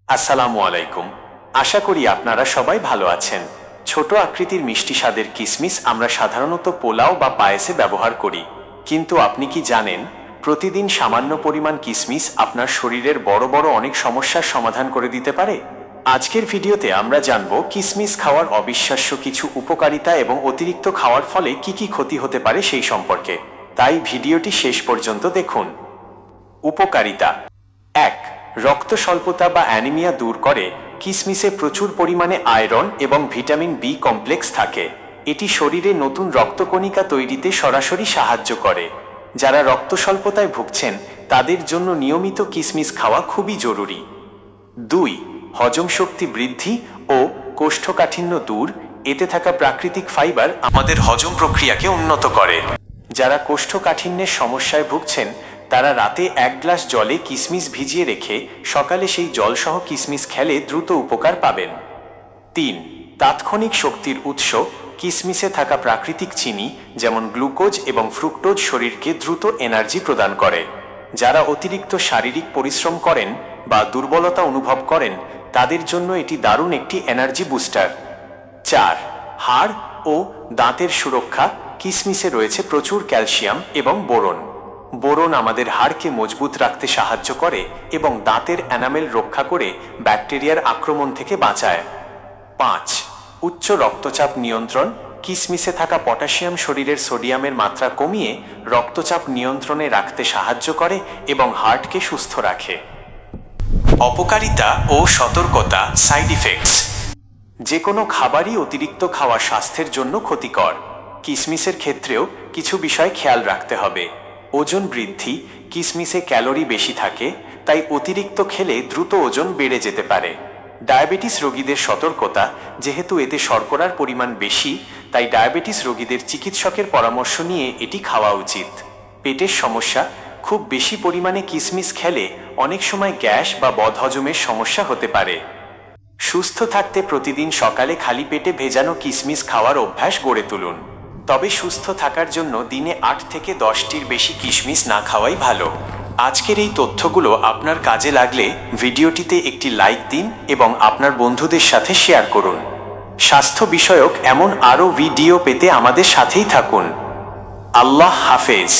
আসসালামু আলাইকুম। আশা করি আপনারা সবাই ভালো আছেন। ছোট আকৃতির মিষ্টি স্বাদের কিসমিস আমরা সাধারণত পোলাও বা পায়েসে ব্যবহার করি, কিন্তু আপনি কি জানেন প্রতিদিন সামান্য পরিমাণ কিসমিস আপনার শরীরের বড় বড় অনেক সমস্যার সমাধান করে দিতে পারে? আজকের ভিডিওতে আমরা জানব কিসমিস খাওয়ার অবিশ্বাস্য কিছু উপকারিতা এবং অতিরিক্ত খাওয়ার ফলে কি কি ক্ষতি হতে পারে সেই সম্পর্কে। তাই ভিডিওটি শেষ পর্যন্ত দেখুন। উপকারিতা: ১. রক্ত স্বল্পতা বা অ্যানিমিয়া দূর করে। কিসমিসে প্রচুর পরিমাণে আয়রন এবং ভিটামিন বি কমপ্লেক্স থাকে। এটি শরীরে নতুন রক্তকণিকা তৈরিতে সরাসরি সাহায্য করে। যারা রক্ত স্বল্পতায় ভুগছেন তাদের জন্য নিয়মিত কিসমিস খাওয়া খুবই জরুরি। ২. হজম শক্তি বৃদ্ধি ও কোষ্ঠকাঠিন্য দূর। এতে থাকা প্রাকৃতিক ফাইবার আমাদের হজম প্রক্রিয়াকে উন্নত করে। যারা কোষ্ঠকাঠিন্যের সমস্যায় ভুগছেন তারা রাতে ১ গ্লাস জলে কিসমিস ভিজিয়ে রেখে সকালে সেই জলসহ কিসমিস খেলে দ্রুত উপকার পাবেন। ৩. তাৎক্ষণিক শক্তির উৎস। কিসমিসে থাকা প্রাকৃতিক চিনি যেমন গ্লুকোজ এবং ফ্রুক্টোজ শরীরকে দ্রুত এনার্জি প্রদান করে। যারা অতিরিক্ত শারীরিক পরিশ্রম করেন বা দুর্বলতা অনুভব করেন তাদের জন্য এটি দারুণ একটি এনার্জি বুস্টার। ৪. হাড় ও দাঁতের সুরক্ষা। কিসমিসে রয়েছে প্রচুর ক্যালসিয়াম এবং বোরন। বোরন আমাদের হাড়কে মজবুত রাখতে সাহায্য করে এবং দাঁতের এনামেল রক্ষা করে ব্যাকটেরিয়ার আক্রমণ থেকে বাঁচায়। ৫. উচ্চ রক্তচাপ নিয়ন্ত্রণ। কিসমিসে থাকা পটাশিয়াম শরীরের সোডিয়ামের মাত্রা কমিয়ে রক্তচাপ নিয়ন্ত্রণে রাখতে সাহায্য করে এবং হার্টকে সুস্থ রাখে। অপকারিতা ও সতর্কতা: সাইড ইফেক্টস। যে কোনো খাবারই অতিরিক্ত খাওয়া স্বাস্থ্যের জন্য ক্ষতিকর। কিসমিসের ক্ষেত্রেও কিছু বিষয় খেয়াল রাখতে হবে। ওজন বৃদ্ধি। কিসমিসে ক্যালোরি বেশি থাকে, তাই অতিরিক্ত খেলে দ্রুত ওজন বেড়ে যেতে পারে। ডায়াবেটিস রোগীদের সতর্কতা: যেহেতু এতে শর্করার পরিমাণ বেশি, তাই ডায়াবেটিস রোগীদের চিকিৎসকের পরামর্শ নিয়ে এটি খাওয়া উচিত। পেটের সমস্যা: খুব বেশি পরিমাণে কিসমিস খেলে অনেক সময় গ্যাস বা বদহজমের সমস্যা হতে পারে। সুস্থ থাকতে প্রতিদিন সকালে খালি পেটে ভেজানো কিসমিস খাওয়ার অভ্যাস গড়ে তুলুন। তবে সুস্থ থাকার জন্য দিনে ৮ থেকে ১০টির বেশি কিসমিস না খাওয়াই ভালো। আজকের এই তথ্যগুলো আপনার কাজে লাগলে ভিডিওটিতে একটি লাইক দিন এবং আপনার বন্ধুদের সাথে শেয়ার করুন। স্বাস্থ্য বিষয়ক এমন আরও ভিডিও পেতে আমাদের সাথেই থাকুন। আল্লাহ হাফেজ।